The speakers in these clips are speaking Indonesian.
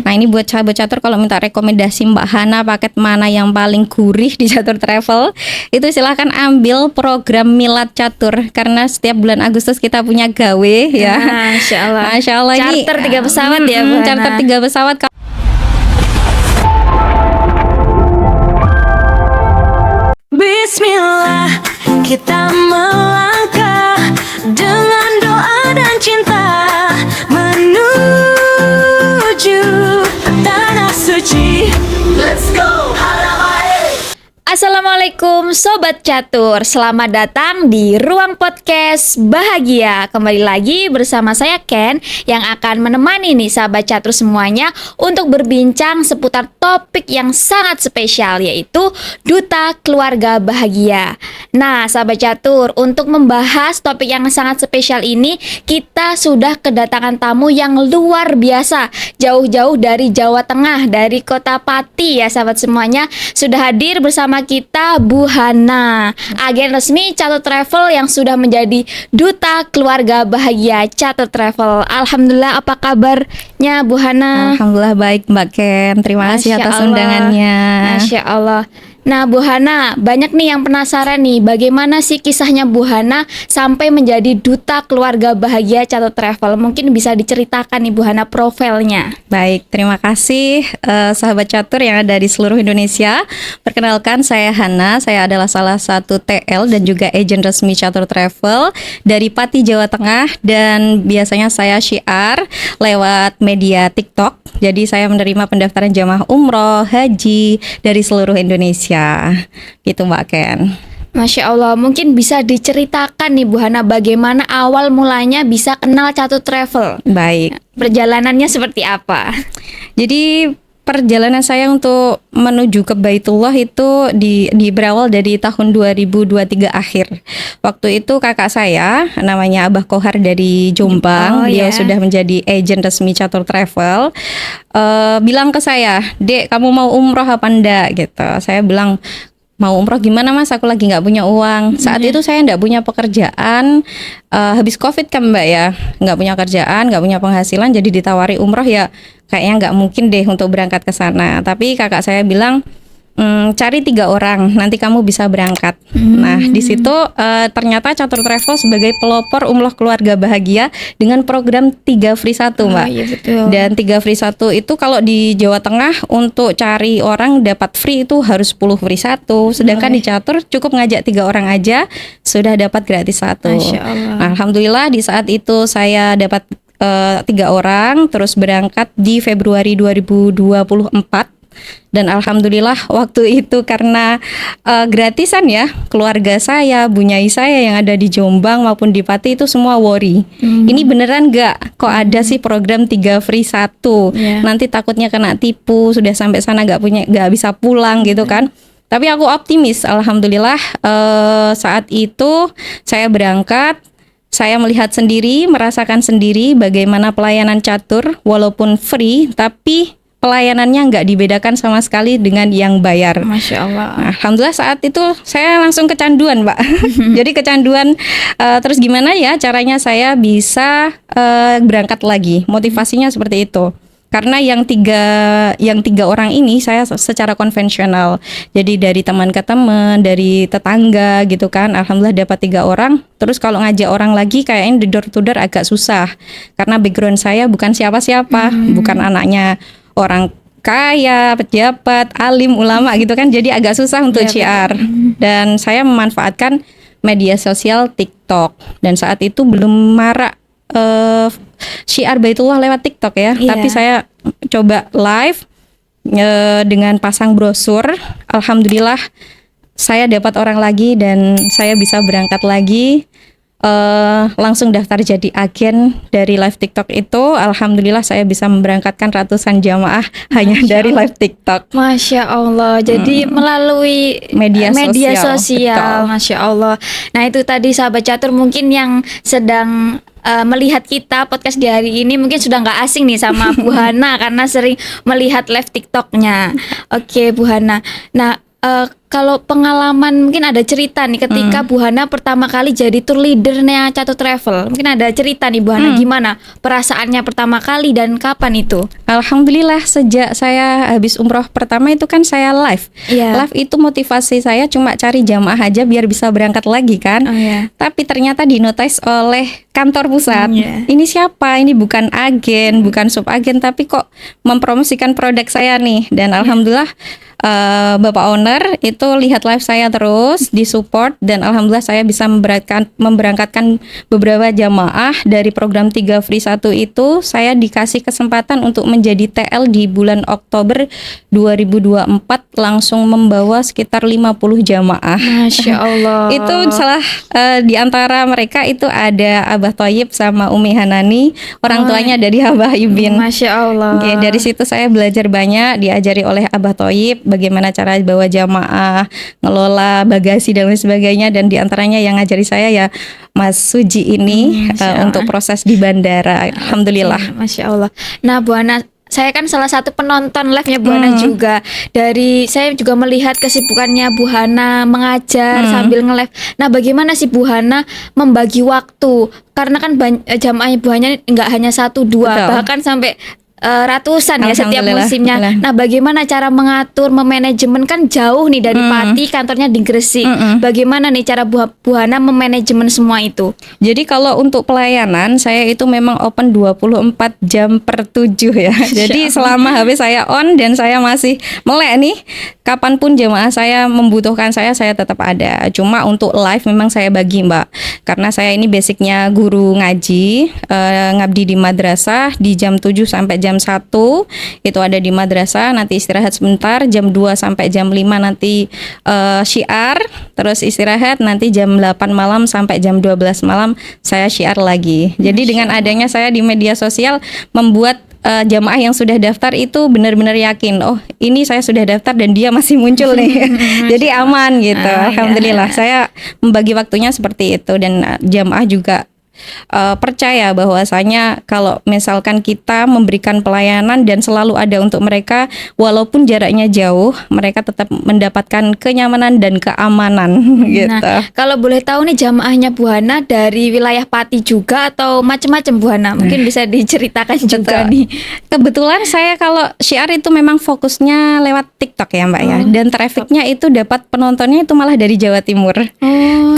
Nah ini buat sahabat catur, kalau minta rekomendasi Mbak Hana paket mana yang paling gurih di Catur Travel, itu silahkan ambil program Milad Catur, karena setiap bulan Agustus kita punya gawe ya. Masya Allah. Masya Allah, ini Charter 3 pesawat ya Bu Hana. Charter 3 pesawat. Bismillah, kita melangkah dengan doa dan cinta menuju tanah suci. Let's go, Assalamualaikum Sobat Catur, selamat datang di Ruang Podcast Bahagia. Kembali lagi bersama saya Ken, yang akan menemani nih sahabat catur semuanya untuk berbincang seputar topik yang sangat spesial, yaitu Duta Keluarga Bahagia. Nah sahabat catur, untuk membahas topik yang sangat spesial ini, kita sudah kedatangan tamu yang luar biasa, jauh-jauh dari Jawa Tengah, dari kota Pati ya sahabat semuanya. Sudah hadir bersama kita Bu Hana, agen resmi Catur Travel yang sudah menjadi Duta Keluarga Bahagia Catur Travel. Alhamdulillah, apa kabarnya Bu Hana? Alhamdulillah baik Mbak Ken, terima kasih atas undangannya. Masya Allah. Nah Bu Hana, banyak nih yang penasaran nih, bagaimana sih kisahnya Bu Hana sampai menjadi Duta Keluarga Bahagia Catur Travel? Mungkin bisa diceritakan nih Bu Hana profilnya. Baik, terima kasih sahabat catur yang ada di seluruh Indonesia. Perkenalkan, saya Hana, saya adalah salah satu TL dan juga agen resmi Catur Travel dari Pati, Jawa Tengah, dan biasanya saya syiar lewat media TikTok. Jadi saya menerima pendaftaran jamaah umroh, haji dari seluruh Indonesia. Gitu Mbak Ken. Masya Allah, mungkin bisa diceritakan nih Bu Hana, bagaimana awal mulanya bisa kenal Catur Travel? Baik. Perjalanannya seperti apa? Jadi perjalanan saya untuk menuju ke Baitullah itu berawal dari tahun 2023 akhir. Waktu itu kakak saya namanya Abah Kohar dari Jombang, beliau sudah menjadi agen resmi Catur Travel, bilang ke saya, "Dek, kamu mau umroh apa enggak?" gitu. Saya bilang, "Mau umroh gimana Mas? Aku lagi nggak punya uang." Saat itu saya nggak punya pekerjaan, habis COVID kan Mbak ya, nggak punya kerjaan, nggak punya penghasilan, jadi ditawari umroh ya kayaknya nggak mungkin deh untuk berangkat ke sana. Tapi kakak saya bilang, cari 3 orang, nanti kamu bisa berangkat. Nah di situ ternyata Catur Travel sebagai pelopor umroh keluarga bahagia dengan program 3 free 1 Mbak. Iya, betul. Dan 3 free 1 itu kalau di Jawa Tengah untuk cari orang dapat free itu harus 10 free 1. Sedangkan di Catur cukup ngajak 3 orang aja sudah dapat gratis 1. Masya Allah. Nah, alhamdulillah di saat itu saya dapat 3 orang, terus berangkat di Februari 2024. Dan alhamdulillah waktu itu karena gratisan ya, keluarga saya, bunyai saya yang ada di Jombang maupun di Pati itu semua worry. Ini beneran nggak? Kok ada sih program 3 free 1? Nanti takutnya kena tipu, sudah sampai sana nggak bisa pulang gitu kan. Tapi aku optimis, alhamdulillah saat itu saya berangkat. Saya melihat sendiri, merasakan sendiri bagaimana pelayanan catur, walaupun free, tapi pelayanannya nggak dibedakan sama sekali dengan yang bayar. Masya Allah. Nah, alhamdulillah saat itu saya langsung kecanduan Mbak. Jadi kecanduan, terus gimana ya caranya saya bisa berangkat lagi. Motivasinya seperti itu. Karena yang tiga orang ini saya secara konvensional, jadi dari teman ke teman, dari tetangga gitu kan. Alhamdulillah dapat 3 orang. Terus kalau ngajak orang lagi kayaknya di door to door agak susah, karena background saya bukan siapa-siapa, bukan anaknya orang kaya, pejabat, alim, ulama gitu kan. Jadi agak susah untuk syiar. Dan saya memanfaatkan media sosial TikTok. Dan saat itu belum marak syiar Baitullah lewat TikTok ya. Tapi saya coba live dengan pasang brosur. Alhamdulillah saya dapat orang lagi dan saya bisa berangkat lagi. Langsung daftar jadi agen dari live TikTok itu. Alhamdulillah saya bisa memberangkatkan ratusan jamaah hanya dari live TikTok. Masya Allah. Jadi melalui Media sosial. betul. Masya Allah. Nah itu tadi sahabat catur mungkin yang sedang melihat kita podcast di hari ini mungkin sudah nggak asing nih sama Bu Hana karena sering melihat live TikToknya. Oke Bu Hana. Nah kalau pengalaman mungkin ada cerita nih ketika Bu Hana pertama kali jadi tour leadernya Catur Travel. Mungkin ada cerita nih Bu Hana gimana perasaannya pertama kali dan kapan itu? Alhamdulillah sejak saya habis umroh pertama itu kan saya live. Iya. Live itu motivasi saya cuma cari jamaah aja biar bisa berangkat lagi kan. Oh, iya. Tapi ternyata dinotis oleh kantor pusat. Iya. Ini siapa? Ini bukan agen, bukan subagen, tapi kok mempromosikan produk saya nih. Dan alhamdulillah Bapak owner itu lihat live saya terus disupport, dan alhamdulillah saya bisa memberangkatkan beberapa jamaah dari program 3 Free 1 itu. Saya dikasih kesempatan untuk menjadi TL di bulan Oktober 2024, langsung membawa sekitar 50 jamaah. Masya Allah. Itu salah di antara mereka itu ada Abah Thoyib sama Umi Hanani, orang tuanya dari Abah Yubin. Masya Allah. Oke, dari situ saya belajar banyak, diajari oleh Abah Thoyib bagaimana cara bawa jamaah, ngelola bagasi dan lain sebagainya, dan diantaranya yang ngajari saya ya Mas Suji ini untuk proses di bandara. Alhamdulillah. Masya Allah. Nah Bu Hana, saya kan salah satu penonton live-nya Bu Hana juga. Dari saya juga melihat kesibukannya Bu Hana mengajar sambil nge-live. Nah, bagaimana sih Bu Hana membagi waktu? Karena kan jamaahnya Bu Hana nggak hanya 1, 2, Betul. bahkan sampai ratusan ya setiap Alhamdulillah. musimnya. Nah, bagaimana cara mengatur, memanajemen, kan jauh nih dari Pati, kantornya di Gresik. Bagaimana nih cara Bu Hana memanajemen semua itu? Jadi kalau untuk pelayanan saya itu memang open 24 jam per 7 ya. Jadi selama HP saya on dan saya masih melek nih, kapanpun jemaah saya membutuhkan saya tetap ada. Cuma untuk live memang saya bagi Mbak, karena saya ini basicnya guru ngaji, ngabdi di madrasah di jam 7 sampai jam 1 itu ada di madrasah, nanti istirahat sebentar jam 2 sampai jam 5 nanti syiar, terus istirahat nanti jam 8 malam sampai jam 12 malam saya syiar lagi. Jadi dengan adanya saya di media sosial membuat jamaah yang sudah daftar itu benar-benar yakin, oh ini saya sudah daftar dan dia masih muncul nih. Jadi aman gitu. Alhamdulillah saya membagi waktunya seperti itu, dan jamaah juga percaya bahwasanya kalau misalkan kita memberikan pelayanan dan selalu ada untuk mereka, walaupun jaraknya jauh, mereka tetap mendapatkan kenyamanan dan keamanan gitu. Nah, kalau boleh tahu nih jamaahnya Bu Hana dari wilayah Pati juga atau macam-macam Bu Hana? Mungkin bisa diceritakan juga nih. Kebetulan saya kalau syiar itu memang fokusnya lewat TikTok ya Mbak ya, dan trafficnya itu dapat penontonnya itu malah dari Jawa Timur.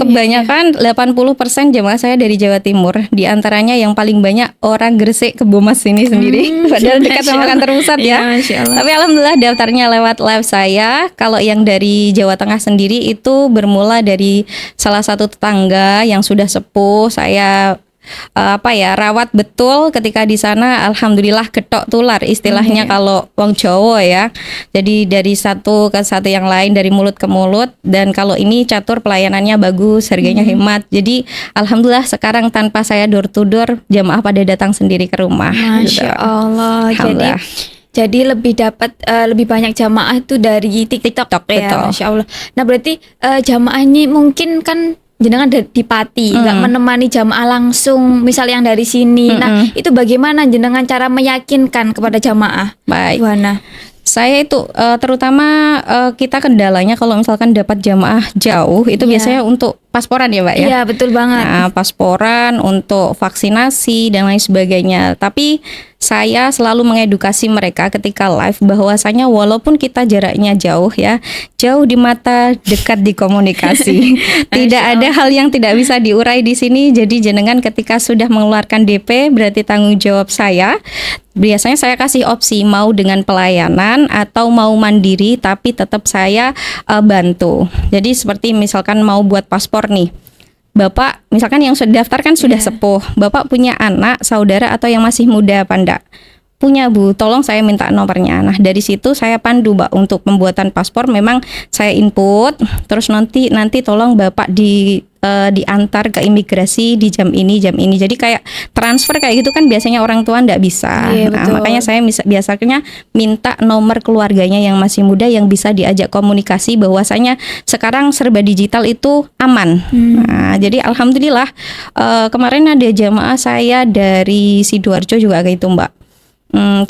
Kebanyakan 80% jamaah saya dari Jawa Timur. Di antaranya yang paling banyak orang Gresik, Kebomas sini sendiri. Padahal dekat sama kantor pusat ya. Tapi alhamdulillah daftarnya lewat live saya. Kalau yang dari Jawa Tengah sendiri itu bermula dari salah satu tetangga yang sudah sepuh. Saya rawat betul ketika di sana. Alhamdulillah ketok tular istilahnya kalau wong Jawa ya. Jadi dari satu ke satu yang lain, dari mulut ke mulut. Dan kalau ini catur pelayanannya bagus, harganya hemat. Jadi alhamdulillah sekarang tanpa saya door to door, jamaah pada datang sendiri ke rumah. Masya Allah. Jadi lebih dapat lebih banyak jamaah itu dari TikTok ya. betul. Masya Allah. Nah berarti jamaah ini mungkin kan jenengan di Pati, nggak menemani jamaah langsung, misal yang dari sini. Nah, itu bagaimana jenengan cara meyakinkan kepada jamaah? Baik. Bu Hana. Saya itu terutama kita kendalanya kalau misalkan dapat jamaah jauh itu biasanya untuk pasporan ya Mbak ya. Iya betul banget. Nah, pasporan untuk vaksinasi dan lain sebagainya. Tapi saya selalu mengedukasi mereka ketika live bahwasanya walaupun kita jaraknya jauh ya, jauh di mata, dekat di komunikasi. Tidak ada hal yang tidak bisa diurai di sini. Jadi jenengan ketika sudah mengeluarkan DP berarti tanggung jawab saya. Biasanya saya kasih opsi mau dengan pelayanan atau mau mandiri, tapi tetap saya bantu. Jadi seperti misalkan mau buat paspor nih, Bapak misalkan yang sudah daftar kan sudah sepuh, Bapak punya anak, saudara atau yang masih muda apa enggak? Punya Bu, tolong saya minta nomornya. Nah dari situ saya pandu Mbak untuk pembuatan paspor. Memang saya input, terus nanti tolong Bapak diantar ke imigrasi di jam ini. Jadi kayak transfer kayak gitu kan biasanya orang tua nggak bisa. Nah, makanya saya biasanya minta nomor keluarganya yang masih muda yang bisa diajak komunikasi bahwasanya sekarang serba digital itu aman. Nah, jadi alhamdulillah kemarin ada jamaah saya dari Sidoarjo juga kayak itu Mbak.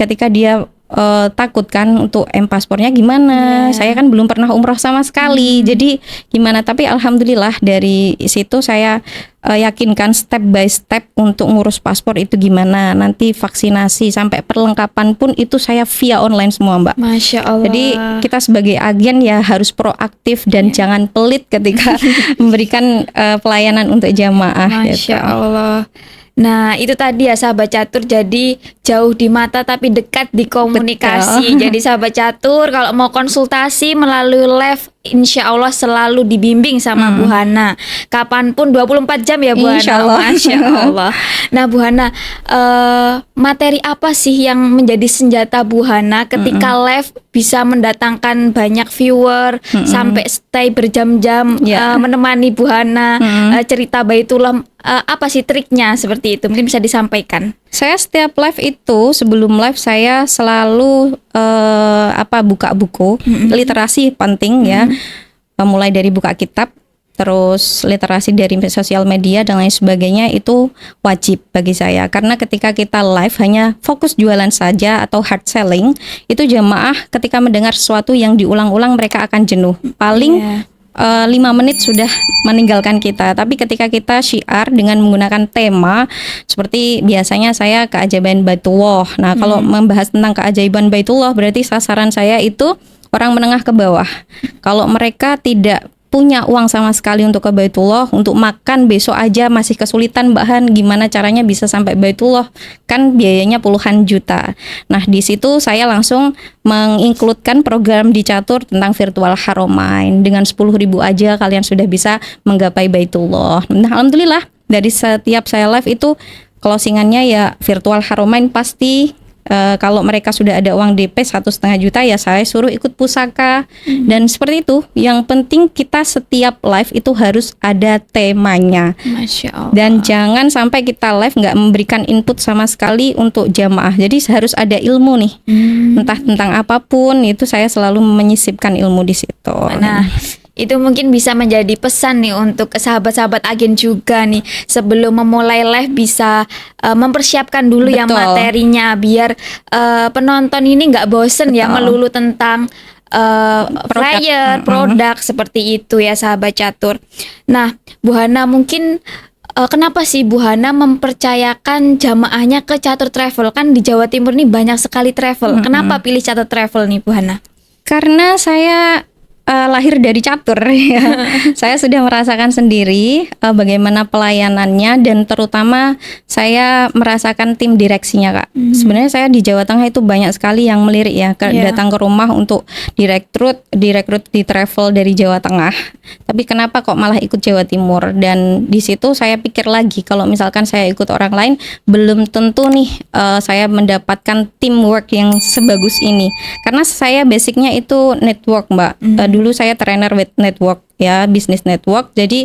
Ketika dia takut kan untuk paspornya gimana. Saya kan belum pernah umroh sama sekali. Jadi gimana, tapi alhamdulillah dari situ saya yakinkan step by step untuk ngurus paspor itu gimana. Nanti vaksinasi sampai perlengkapan pun itu saya via online semua, Mbak. Masya Allah. Jadi kita sebagai agen ya harus proaktif dan jangan pelit ketika memberikan pelayanan untuk jamaah. Masya gitu. Allah. Nah, itu tadi ya sahabat catur, jadi jauh di mata tapi dekat di komunikasi. Betul. Jadi sahabat catur kalau mau konsultasi melalui live, insya Allah selalu dibimbing sama Bu Hana. Kapanpun 24 jam ya Bu Hana. Insya Allah. Masya Allah. Nah Bu Hana, materi apa sih yang menjadi senjata Bu Hana ketika live bisa mendatangkan banyak viewer sampai stay berjam-jam Ya. menemani Bu Hana cerita Baitullah, apa sih triknya seperti itu? Mungkin bisa disampaikan. Saya setiap live itu sebelum live saya selalu buka buku literasi penting ya. Mulai dari buka kitab, terus literasi dari sosial media dan lain sebagainya itu wajib bagi saya. Karena ketika kita live hanya fokus jualan saja atau hard selling, itu jamaah ketika mendengar sesuatu yang diulang-ulang mereka akan jenuh. Paling 5 menit sudah meninggalkan kita. Tapi ketika kita syiar dengan menggunakan tema seperti biasanya saya keajaiban Baitullah. Nah, kalau membahas tentang keajaiban Baitullah berarti sasaran saya itu orang menengah ke bawah. Kalau mereka tidak punya uang sama sekali untuk ke Baitullah, untuk makan besok aja masih kesulitan Mbak Han, gimana caranya bisa sampai Baitullah, kan biayanya puluhan juta. Nah di situ saya langsung menginkludkan program di Catur tentang virtual Haramain. Dengan 10.000 aja kalian sudah bisa menggapai Baitullah. Nah alhamdulillah dari setiap saya live itu closingannya ya virtual Haramain pasti. Kalau mereka sudah ada uang DP 1,5 juta ya saya suruh ikut pusaka dan seperti itu. Yang penting kita setiap live itu harus ada temanya. Masya Allah. Dan jangan sampai kita live nggak memberikan input sama sekali untuk jamaah. Jadi harus ada ilmu nih, entah tentang apapun itu saya selalu menyisipkan ilmu di situ. Nah, itu mungkin bisa menjadi pesan nih untuk sahabat-sahabat agen juga nih, sebelum memulai live bisa mempersiapkan dulu yang Betul. materinya biar penonton ini nggak bosen ya Betul. melulu tentang flyer, produk seperti itu ya sahabat catur. Nah, Bu Hana mungkin kenapa sih Bu Hana mempercayakan jamaahnya ke Catur Travel? Kan di Jawa Timur nih banyak sekali travel. Kenapa pilih Catur Travel nih Bu Hana? Karena saya lahir dari catur ya. Saya sudah merasakan sendiri bagaimana pelayanannya dan terutama saya merasakan tim direksinya Kak. Sebenarnya saya di Jawa Tengah itu banyak sekali yang melirik ya datang ke rumah untuk direkrut di travel dari Jawa Tengah. Tapi kenapa kok malah ikut Jawa Timur? Dan di situ saya pikir lagi kalau misalkan saya ikut orang lain belum tentu nih saya mendapatkan teamwork yang sebagus ini. Karena saya basicnya itu network Mbak. Dulu saya trainer with network ya, business network. Jadi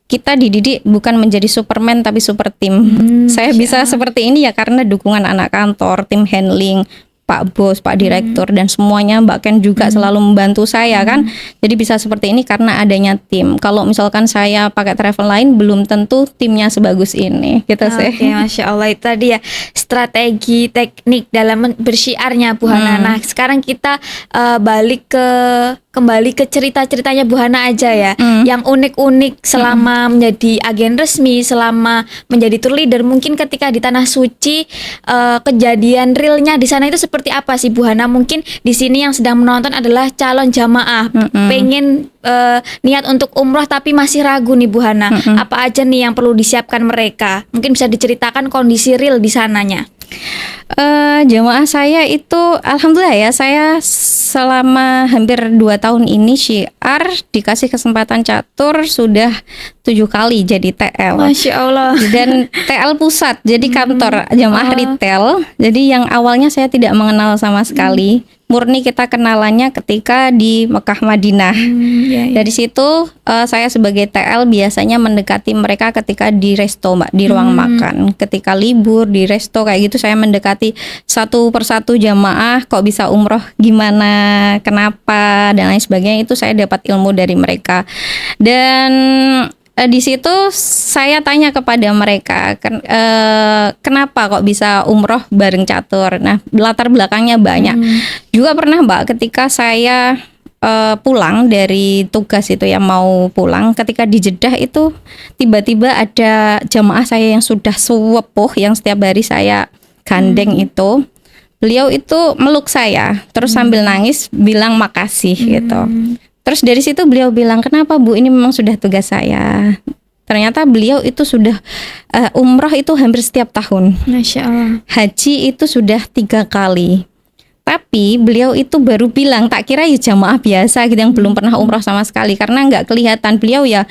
kita dididik bukan menjadi Superman tapi super team. Saya bisa seperti ini ya karena dukungan anak kantor, tim handling, Pak Bos, Pak Direktur dan semuanya Mbak Ken juga selalu membantu saya kan. Jadi bisa seperti ini karena adanya tim. Kalau misalkan saya pakai travel lain belum tentu timnya sebagus ini gitu sih. Oke, Masya Allah, itu tadi ya strategi teknik dalam bersyiarnya Bu Hana. Nah, sekarang kita kembali ke cerita-ceritanya Bu Hana aja ya, yang unik-unik selama menjadi agen resmi, selama menjadi tour leader. Mungkin ketika di Tanah Suci kejadian realnya di sana itu seperti apa sih Bu Hana? Mungkin di sini yang sedang menonton adalah calon jamaah, pengen niat untuk umroh tapi masih ragu nih Bu Hana. Apa aja nih yang perlu disiapkan mereka? Mungkin bisa diceritakan kondisi real di sananya. Jamaah saya itu alhamdulillah ya, saya selama hampir 2 tahun ini syiar dikasih kesempatan catur sudah 7 kali jadi TL. Masya Allah. Dan TL pusat, jadi kantor jamaah retail. Jadi yang awalnya saya tidak mengenal sama sekali, murni kita kenalannya ketika di Mekah Madinah. Dari situ saya sebagai TL biasanya mendekati mereka ketika di resto Mbak, di ruang makan. Ketika libur di resto kayak gitu saya mendekati satu persatu jamaah, kok bisa umroh gimana, kenapa dan lain sebagainya. Itu saya dapat ilmu dari mereka. Dan di situ saya tanya kepada mereka, kenapa kok bisa umroh bareng catur. Nah, latar belakangnya banyak. Juga pernah Mbak, ketika saya pulang dari tugas itu ya, mau pulang, ketika di Jeddah itu tiba-tiba ada jamaah saya yang sudah sepuh, yang setiap hari saya gandeng itu. Beliau itu meluk saya, terus sambil nangis bilang makasih gitu. Terus dari situ beliau bilang, kenapa Bu, ini memang sudah tugas saya. Ternyata beliau itu sudah umroh itu hampir setiap tahun. Masya Allah. Haji itu sudah 3 kali. Tapi beliau itu baru bilang, tak kira ya jamaah biasa gitu yang belum pernah umroh sama sekali. Karena nggak kelihatan, beliau ya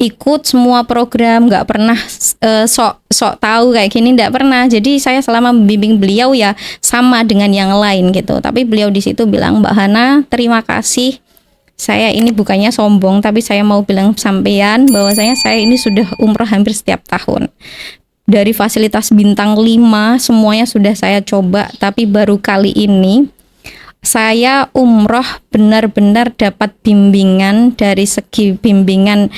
ikut semua program, nggak pernah sok tahu kayak gini, nggak pernah. Jadi saya selama membimbing beliau ya sama dengan yang lain gitu. Tapi beliau di situ bilang, Mbak Hana, terima kasih. Saya ini bukannya sombong, tapi saya mau bilang sampean bahwasanya saya ini sudah umroh hampir setiap tahun. Dari fasilitas bintang 5 semuanya sudah saya coba, tapi baru kali ini saya umroh benar-benar dapat bimbingan dari segi bimbingan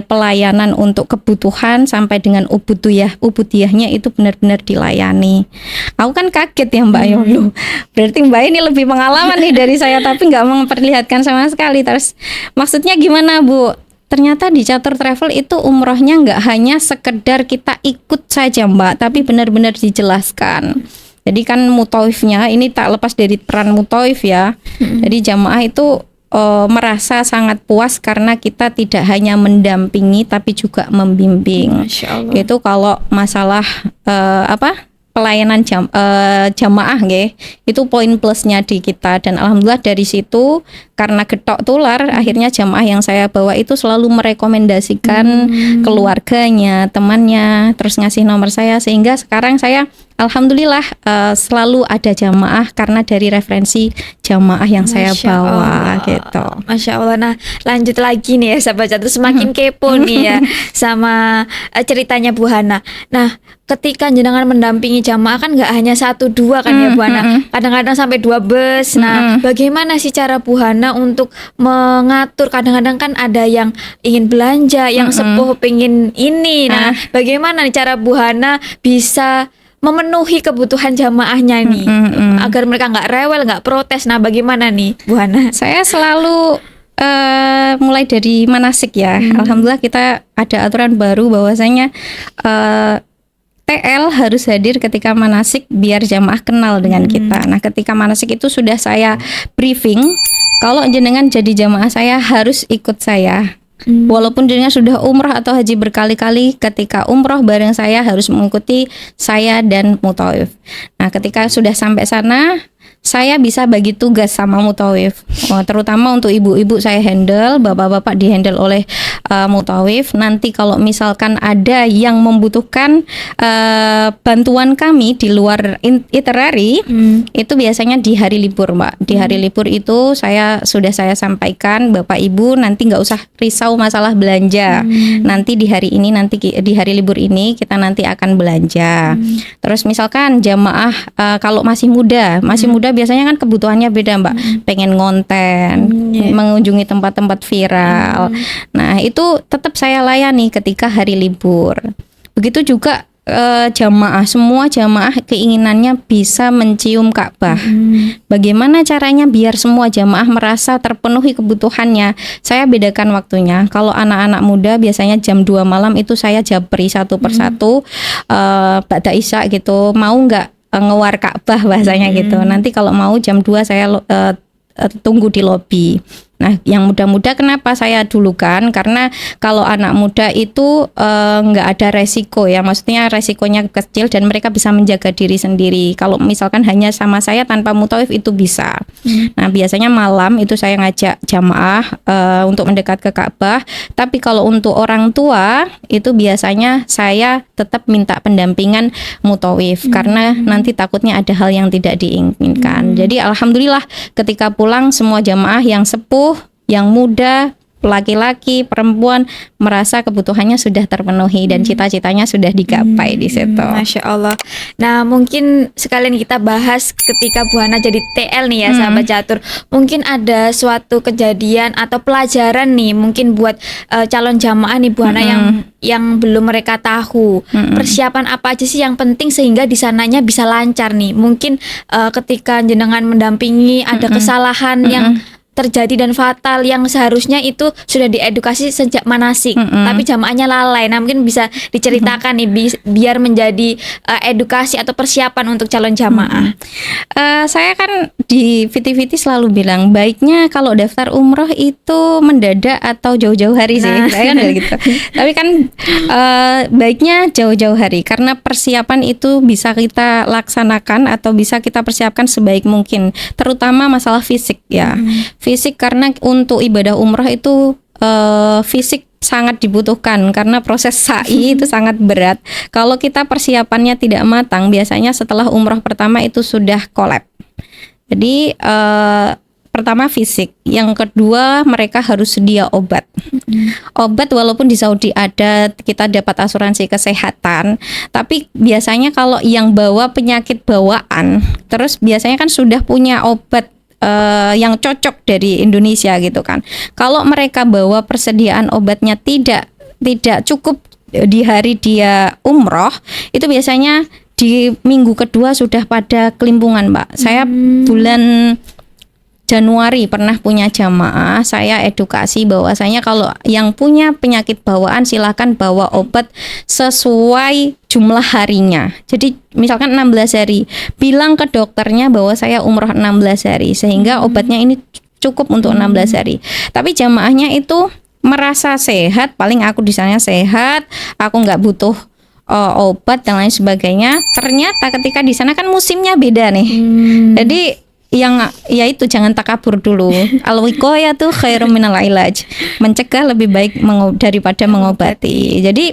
pelayanan untuk kebutuhan sampai dengan ubudiyahnya itu benar-benar dilayani. Aku kan kaget ya Mbak Yolu. Berarti Mbak ini lebih pengalaman nih dari saya, tapi nggak memperlihatkan sama sekali. Terus maksudnya gimana Bu? Ternyata di Catur Travel itu umrohnya nggak hanya sekedar kita ikut saja Mbak, tapi benar-benar dijelaskan. Jadi kan mutawifnya ini tak lepas dari peran mutawif ya. Jadi jamaah itu merasa sangat puas karena kita tidak hanya mendampingi tapi juga membimbing. Masya Allah. Itu kalau masalah pelayanan jamaah nggih, itu poin plusnya di kita. Dan alhamdulillah dari situ karena getok tular, akhirnya jamaah yang saya bawa itu selalu merekomendasikan keluarganya, temannya, terus ngasih nomor saya, sehingga sekarang saya alhamdulillah selalu ada jamaah karena dari referensi jamaah yang saya Masya bawa Allah. gitu. Masya Allah. Nah, lanjut lagi nih ya sahabat Catur, semakin kepo nih ya sama ceritanya Bu Hana. Nah, ketika jenengan mendampingi jamaah kan nggak hanya 1-2 kan ya Bu Hana, kadang-kadang sampai 2 bus. Nah, bagaimana sih cara Bu Hana untuk mengatur? Kadang-kadang kan ada yang ingin belanja, yang sepuh pengen ini. Nah, bagaimana nih cara Bu Hana bisa memenuhi kebutuhan jamaahnya nih agar mereka nggak rewel, nggak protes? Nah, bagaimana nih Bu Hana? Saya selalu mulai dari manasik ya. Alhamdulillah kita ada aturan baru bahwasanya TL harus hadir ketika manasik biar jamaah kenal dengan kita. Nah, ketika manasik itu sudah saya briefing, kalau jenengan jadi jamaah saya harus ikut saya. Walaupun jenengan sudah umroh atau haji berkali-kali, ketika umroh bareng saya harus mengikuti saya dan mutawif. Nah, ketika sudah sampai sana, saya bisa bagi tugas sama mutawif. Terutama untuk ibu-ibu saya handle, bapak-bapak dihandle oleh mutawif. Nanti kalau misalkan ada yang membutuhkan bantuan kami di luar itinerary, itu biasanya di hari libur Mbak. Di hari libur itu saya sampaikan, Bapak Ibu nanti nggak usah risau masalah belanja. Nanti di hari ini, di hari libur ini kita nanti akan belanja. Terus misalkan jamaah kalau masih muda biasanya kan kebutuhannya beda Mbak, pengen ngonten, mengunjungi tempat-tempat viral. Nah, itu tetap saya layani ketika hari libur. Begitu juga semua jamaah keinginannya bisa mencium Ka'bah. Bagaimana caranya biar semua jamaah merasa terpenuhi kebutuhannya? Saya bedakan waktunya. Kalau anak-anak muda biasanya jam 2 malam itu saya japri satu persatu, ba'da isya gitu, mau nggak ngewar Ka'bah bahasanya gitu. Nanti kalau mau jam 2 saya tunggu di lobi. Nah, yang muda-muda kenapa saya dulukan? Karena kalau anak muda itu nggak ada resiko ya, maksudnya resikonya kecil dan mereka bisa menjaga diri sendiri. Kalau misalkan hanya sama saya tanpa mutawif itu bisa. Nah, biasanya malam itu saya ngajak jamaah untuk mendekat ke Ka'bah. Tapi kalau untuk orang tua itu biasanya saya tetap minta pendampingan mutawif karena nanti takutnya ada hal yang tidak diinginkan. Jadi alhamdulillah ketika pulang semua jamaah yang sepuh, yang muda laki-laki, perempuan merasa kebutuhannya sudah terpenuhi dan cita-citanya sudah digapai di situ. Masya Allah. Nah, mungkin sekalian kita bahas ketika Bu Hana jadi TL nih ya, sahabat catur. Mungkin ada suatu kejadian atau pelajaran nih, mungkin buat calon jamaah nih Bu Hana yang belum mereka tahu. Persiapan apa aja sih yang penting sehingga di sananya bisa lancar nih? Mungkin ketika jenengan mendampingi ada kesalahan yang terjadi dan fatal yang seharusnya itu sudah diedukasi sejak manasik, tapi jamaahnya lalai. Nah, mungkin bisa diceritakan nih biar menjadi edukasi atau persiapan untuk calon jamaah. Saya kan di VT-VT selalu bilang baiknya kalau daftar umroh itu mendadak atau jauh-jauh hari sih. Saya kan gitu. Tapi kan baiknya jauh-jauh hari karena persiapan itu bisa kita laksanakan atau bisa kita persiapkan sebaik mungkin, terutama masalah fisik ya. Fisik karena untuk ibadah umroh itu fisik sangat dibutuhkan karena proses sa'i itu sangat berat. Kalau kita persiapannya tidak matang, biasanya setelah umroh pertama itu sudah kolab. Jadi pertama fisik, yang kedua mereka harus sedia obat. Obat walaupun di Saudi ada, kita dapat asuransi kesehatan, tapi biasanya kalau yang bawa penyakit bawaan, terus biasanya kan sudah punya obat yang cocok dari Indonesia gitu kan. Kalau mereka bawa persediaan obatnya tidak cukup di hari dia umroh, itu biasanya di minggu kedua sudah pada kelimpungan, Mbak. Saya bulan Januari pernah punya jamaah, saya edukasi bahwasanya kalau yang punya penyakit bawaan silakan bawa obat sesuai jumlah harinya. Jadi misalkan 16 hari, bilang ke dokternya bahwa saya umroh 16 hari sehingga obatnya ini cukup untuk 16 hari. Tapi jamaahnya itu merasa sehat, paling aku di sana sehat, aku nggak butuh obat dan lain sebagainya. Ternyata ketika di sana kan musimnya beda nih. Jadi yang ya itu jangan takabur dulu. Al-wiqayatu khairum minal ilaj. Mencegah lebih baik daripada mengobati. Jadi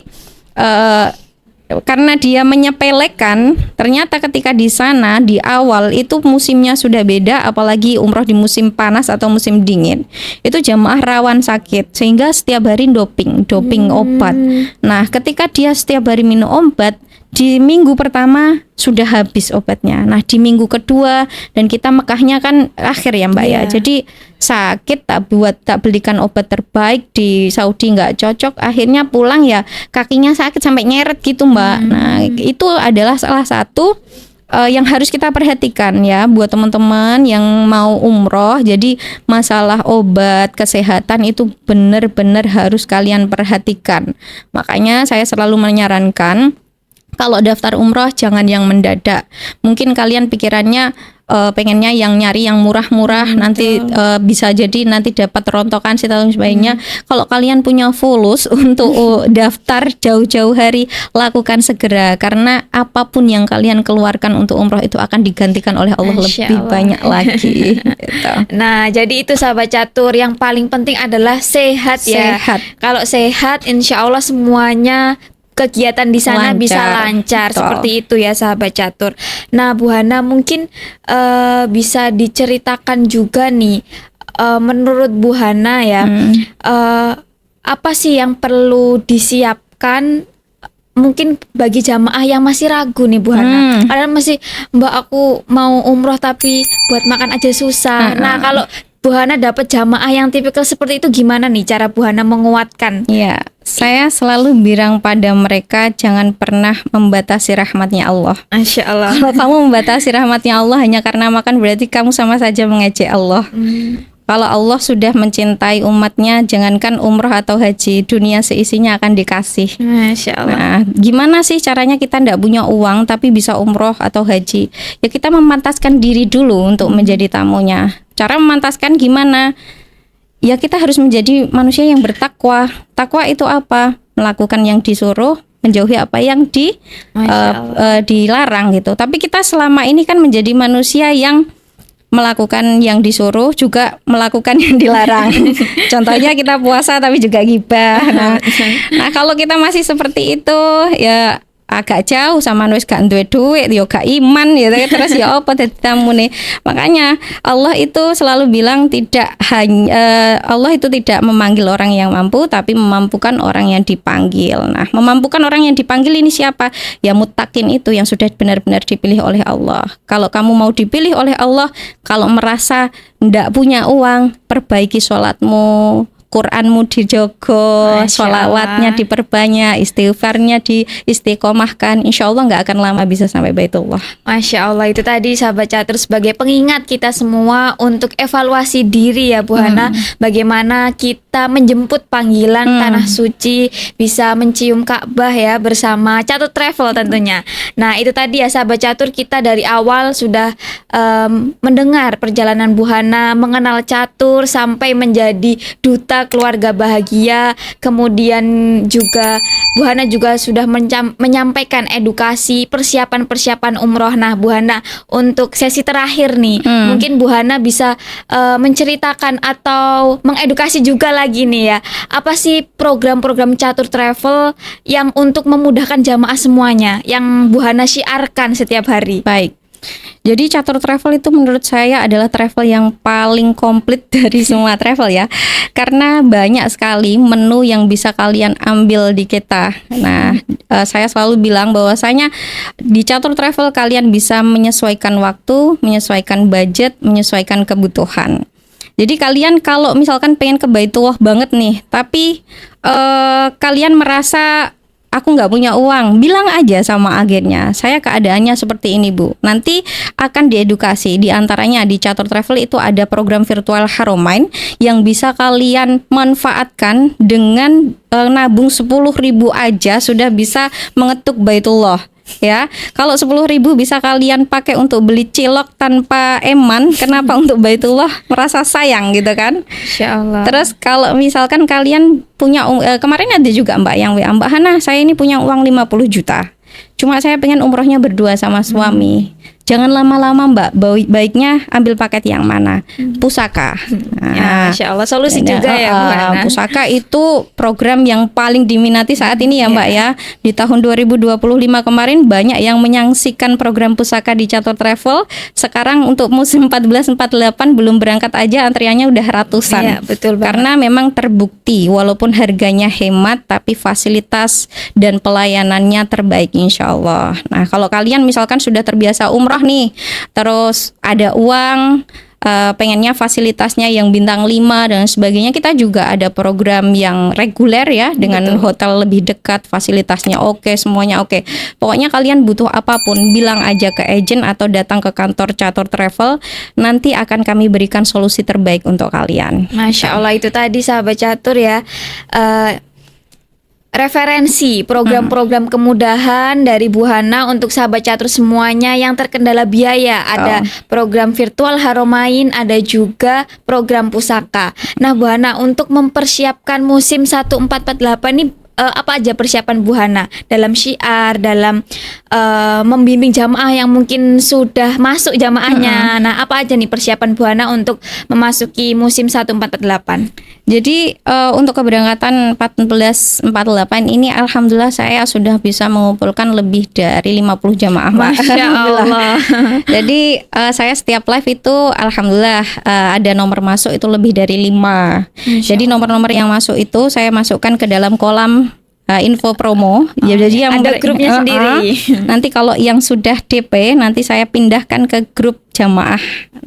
karena dia menyepelekan, ternyata ketika di sana di awal itu musimnya sudah beda, apalagi umroh di musim panas atau musim dingin. Itu jamaah rawan sakit sehingga setiap hari doping obat. Nah, ketika dia setiap hari minum obat, di minggu pertama sudah habis obatnya. Nah, di minggu kedua dan kita Mekahnya kan akhir ya, Mbak ya. Jadi sakit tak belikan obat terbaik di Saudi nggak cocok, akhirnya pulang ya kakinya sakit sampai nyeret gitu, Mbak. Nah, itu adalah salah satu yang harus kita perhatikan ya buat teman-teman yang mau umroh. Jadi masalah obat kesehatan itu benar-benar harus kalian perhatikan. Makanya saya selalu menyarankan kalau daftar umroh jangan yang mendadak. Mungkin kalian pikirannya pengennya yang nyari yang murah-murah, nanti bisa jadi nanti dapat rontokan sih dan sebagainya. Kalau kalian punya fulus untuk daftar jauh-jauh hari, lakukan segera karena apapun yang kalian keluarkan untuk umroh itu akan digantikan oleh Allah lebih banyak lagi. Gitu. Nah, jadi itu sahabat catur, yang paling penting adalah sehat ya. Kalau sehat, insya Allah semuanya kegiatan di sana bisa lancar. Seperti itu ya sahabat catur. Nah, Bu Hana mungkin bisa diceritakan juga nih, menurut Bu Hana ya, apa sih yang perlu disiapkan mungkin bagi jamaah yang masih ragu nih Bu Hana. Karena masih, Mbak aku mau umroh tapi buat makan aja susah. Nah, kalau Bu Hana dapat jamaah yang tipikal seperti itu, gimana nih cara Bu Hana menguatkan? Iya, saya selalu bilang pada mereka jangan pernah membatasi rahmatnya Allah. Masya Allah. Kalau kamu membatasi rahmatnya Allah hanya karena makan, berarti kamu sama saja mengejek Allah. Kalau Allah sudah mencintai umatnya, jangankan umroh atau haji, dunia seisinya akan dikasih. Masya Allah. Nah, gimana sih caranya kita tidak punya uang tapi bisa umroh atau haji? Ya kita memantaskan diri dulu untuk menjadi tamunya. Cara memantaskan gimana? Ya kita harus menjadi manusia yang bertakwa. Takwa itu apa? Melakukan yang disuruh, menjauhi apa yang dilarang gitu. Tapi kita selama ini kan menjadi manusia yang melakukan yang disuruh juga melakukan yang dilarang. Contohnya kita puasa tapi juga gibah. Nah, kalau kita masih seperti itu ya agak jauh sama wis gak duwe duit ya gak iman ya terus ya apa dadi tamune. Makanya Allah itu selalu bilang Allah itu tidak memanggil orang yang mampu tapi memampukan orang yang dipanggil. Nah, memampukan orang yang dipanggil ini siapa? Ya muttaqin itu yang sudah benar-benar dipilih oleh Allah. Kalau kamu mau dipilih oleh Allah, kalau merasa ndak punya uang, perbaiki sholatmu, Quranmu dijogo, sholawatnya diperbanyak, istighfarnya diistiqomahkan. Insya Allah nggak akan lama bisa sampai Baitullah. Masya Allah, itu tadi sahabat catur sebagai pengingat kita semua untuk evaluasi diri ya Bu Hana. Bagaimana kita menjemput panggilan tanah suci, bisa mencium Ka'bah ya bersama Catur Travel tentunya. Nah itu tadi ya sahabat catur, kita dari awal sudah mendengar perjalanan Bu Hana mengenal catur sampai menjadi duta keluarga bahagia. Kemudian juga Bu Hana juga sudah menyampaikan edukasi persiapan umroh. Nah Bu Hana, untuk sesi terakhir nih, mungkin Bu Hana bisa menceritakan atau mengedukasi juga lagi nih ya, apa sih program-program Catur Travel yang untuk memudahkan jamaah semuanya yang Bu Hana syiarkan setiap hari. Baik. Jadi Catur Travel itu menurut saya adalah travel yang paling komplit dari semua travel ya. Karena banyak sekali menu yang bisa kalian ambil di kita. Nah, saya selalu bilang bahwasanya di Catur Travel kalian bisa menyesuaikan waktu, menyesuaikan budget, menyesuaikan kebutuhan. Jadi kalian kalau misalkan pengen ke Baitullah banget nih, tapi kalian merasa aku nggak punya uang, bilang aja sama agennya, saya keadaannya seperti ini Bu. Nanti akan diedukasi. Di antaranya di Catur Travel itu ada program virtual Haramain yang bisa kalian manfaatkan dengan nabung 10.000 aja sudah bisa mengetuk Baitullah. Ya, kalau 10.000 bisa kalian pakai untuk beli cilok tanpa eman. Kenapa? Untuk Baitullah, merasa sayang gitu kan. Insya Allah. Terus kalau misalkan kalian punya kemarin ada juga Mbak yang WA, Mbak Hana, saya ini punya uang 50 juta. Cuma saya pengen umrohnya berdua sama suami. Jangan lama-lama Mbak, baiknya ambil paket yang mana? Pusaka. Ya, Masya Allah, solusi juga ya Bu Hana. Pusaka itu program yang paling diminati saat ini ya Mbak ya. Di tahun 2025 kemarin banyak yang menyaksikan program pusaka di Catur Travel. Sekarang untuk musim 14-48 belum berangkat aja antriannya udah ratusan. Iya, betul banget. Karena memang terbukti walaupun harganya hemat tapi fasilitas dan pelayanannya terbaik insya Allah. Nah kalau kalian misalkan sudah terbiasa umroh nih, terus ada uang, pengennya fasilitasnya yang bintang 5 dan sebagainya, kita juga ada program yang reguler ya, dengan hotel lebih dekat, fasilitasnya oke, semuanya oke. Pokoknya kalian butuh apapun, bilang aja ke agent atau datang ke kantor Catur Travel, nanti akan kami berikan solusi terbaik untuk kalian. Masya Allah, itu tadi sahabat catur ya, referensi program-program kemudahan dari Bu Hana untuk sahabat catur semuanya yang terkendala biaya. Ada program virtual Haramain, ada juga program pusaka. Nah Bu Hana, untuk mempersiapkan musim 1448 ini apa aja persiapan Bu Hana dalam syiar, dalam membimbing jamaah yang mungkin sudah masuk jamaahnya. Nah apa aja nih persiapan Bu Hana untuk memasuki musim 1448? Jadi untuk keberangkatan 1448 ini alhamdulillah saya sudah bisa mengumpulkan lebih dari 50 jamaah. Masya Allah. Jadi saya setiap live itu alhamdulillah ada nomor masuk itu lebih dari 5. Jadi nomor-nomor yang masuk itu saya masukkan ke dalam kolam info promo. Ya, jadi yang ada grupnya sendiri. Nanti kalau yang sudah DP nanti saya pindahkan ke grup jamaah.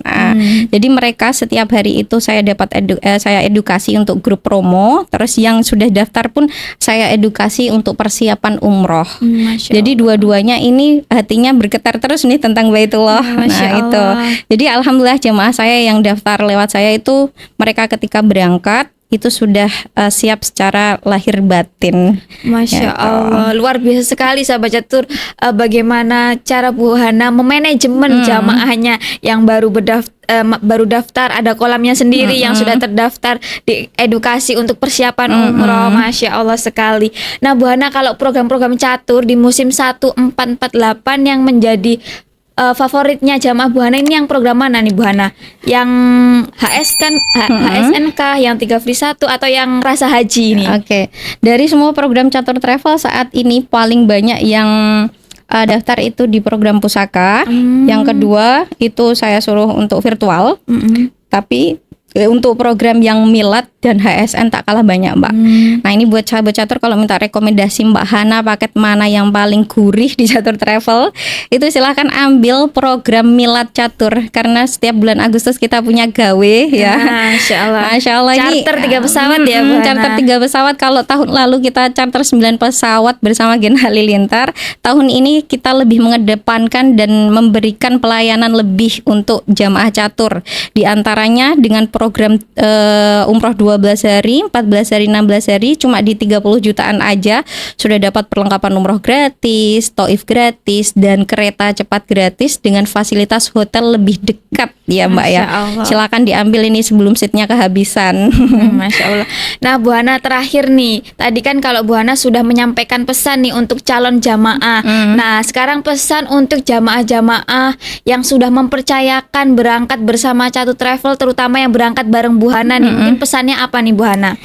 Nah, jadi mereka setiap hari itu saya dapat saya edukasi untuk grup promo. Terus yang sudah daftar pun saya edukasi untuk persiapan umroh. Jadi dua-duanya ini hatinya bergetar terus nih tentang Baitullah. Nah itu. Jadi alhamdulillah jamaah saya yang daftar lewat saya itu mereka ketika berangkat itu sudah siap secara lahir batin. Masya Allah, luar biasa sekali sahabat catur. Bagaimana cara Bu Hana memanajemen jamaahnya yang baru daftar, ada kolamnya sendiri yang sudah terdaftar, di edukasi untuk persiapan umroh. Masya Allah sekali. Nah Bu Hana, kalau program-program catur di musim 1448 yang menjadi favoritnya jamaah Bu Hana ini yang program mana nih Bu Hana? Yang HS kan HSN kah, yang 3 free 1 atau yang rasa haji ini? Oke, dari semua program catur travel saat ini paling banyak yang daftar itu di program pusaka. Yang kedua itu saya suruh untuk virtual, tapi untuk program yang milad dan HSN tak kalah banyak Mbak. Nah ini buat sahabat catur kalau minta rekomendasi Mbak Hana paket mana yang paling gurih di catur travel, itu silahkan ambil program milad catur, karena setiap bulan Agustus kita punya gawe ya. Masya Allah. Masya Allah, ini Charter 3 pesawat ya Bu Hana? Charter 3 pesawat. Kalau tahun lalu kita charter 9 pesawat bersama Gen Halilintar, tahun ini kita lebih mengedepankan dan memberikan pelayanan lebih untuk jamaah catur. Di antaranya dengan program umroh 12 hari, 14 hari, 16 hari cuma di 30 jutaan aja sudah dapat perlengkapan umroh gratis, taif gratis, dan kereta cepat gratis dengan fasilitas hotel lebih dekat ya Mbak ya. Masya Allah. Silakan diambil ini sebelum seatnya kehabisan. Masya Allah. Nah Bu Hana, terakhir nih, tadi kan kalau Bu Hana sudah menyampaikan pesan nih untuk calon jamaah. Nah sekarang pesan untuk jamaah-jamaah yang sudah mempercayakan berangkat bersama Catur Travel, terutama yang berangkat bareng Bu Hana nih. Mungkin pesannya apa nih Bu Hana?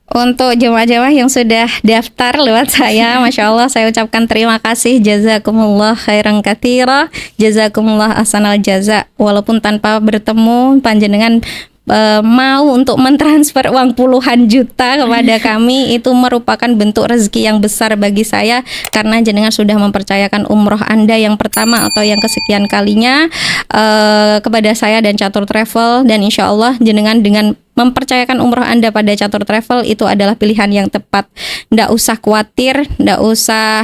Untuk jemaah-jemaah yang sudah daftar lewat saya, Masya Allah saya ucapkan terima kasih. Jazakumullah khairan katsira, jazakumullah ahsanal jaza. Walaupun tanpa bertemu, panjenengan mau untuk mentransfer uang puluhan juta kepada kami, itu merupakan bentuk rezeki yang besar bagi saya, karena jenengan sudah mempercayakan umroh Anda yang pertama atau yang kesekian kalinya kepada saya dan Catur Travel, dan insya Allah jenengan dengan mempercayakan umroh Anda pada Catur Travel itu adalah pilihan yang tepat. Nggak usah khawatir, nggak usah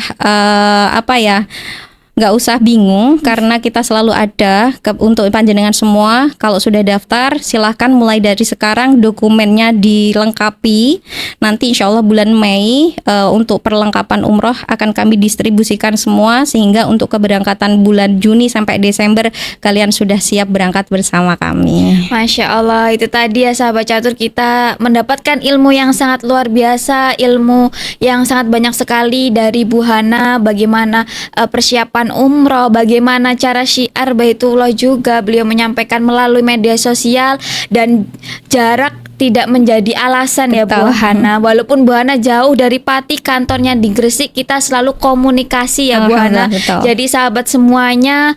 nggak usah bingung, karena kita selalu ada untuk panjenengan semua. Kalau sudah daftar, silahkan mulai dari sekarang dokumennya dilengkapi. Nanti insya Allah bulan Mei untuk perlengkapan umroh akan kami distribusikan semua, sehingga untuk keberangkatan bulan Juni sampai Desember kalian sudah siap berangkat bersama kami. Masya Allah, itu tadi ya sahabat catur, kita mendapatkan ilmu yang sangat luar biasa, ilmu yang sangat banyak sekali dari Bu Hana, bagaimana persiapan umroh, bagaimana cara syiar Baitullah juga beliau menyampaikan melalui media sosial, dan jarak tidak menjadi alasan. Betul. Ya Bu Hana, walaupun Bu Hana jauh dari Pati, kantornya di Gresik, kita selalu komunikasi ya Bu Hana. Betul. Jadi sahabat semuanya,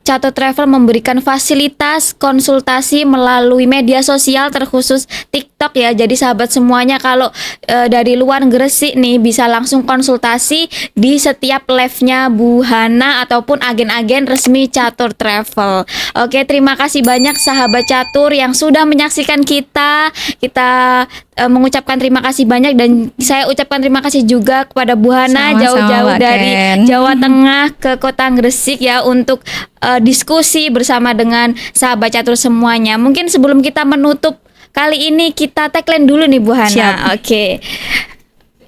Catur Travel memberikan fasilitas konsultasi melalui media sosial, terkhusus TikTok ya. Jadi sahabat semuanya kalau dari luar Gresik nih bisa langsung konsultasi di setiap live-nya Bu Hana ataupun agen-agen resmi Catur Travel. Oke, terima kasih banyak sahabat Catur yang sudah menyaksikan kita. Kita mengucapkan terima kasih banyak, dan saya ucapkan terima kasih juga kepada Bu Hana jauh-jauh dari Jawa Tengah ke kota Gresik ya untuk diskusi bersama dengan sahabat Catur semuanya. Mungkin sebelum kita menutup kali ini, kita tagline dulu nih Bu Hana. Siap. Oke.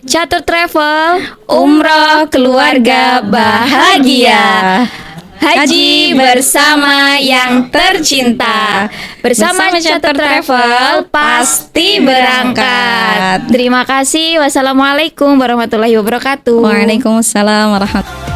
Catur Travel, umroh keluarga bahagia. Haji bersama yang tercinta. Bersama Catur Travel pasti berangkat. Terima kasih. Wassalamualaikum warahmatullahi wabarakatuh. Waalaikumsalam warahmatullahi wabarakatuh.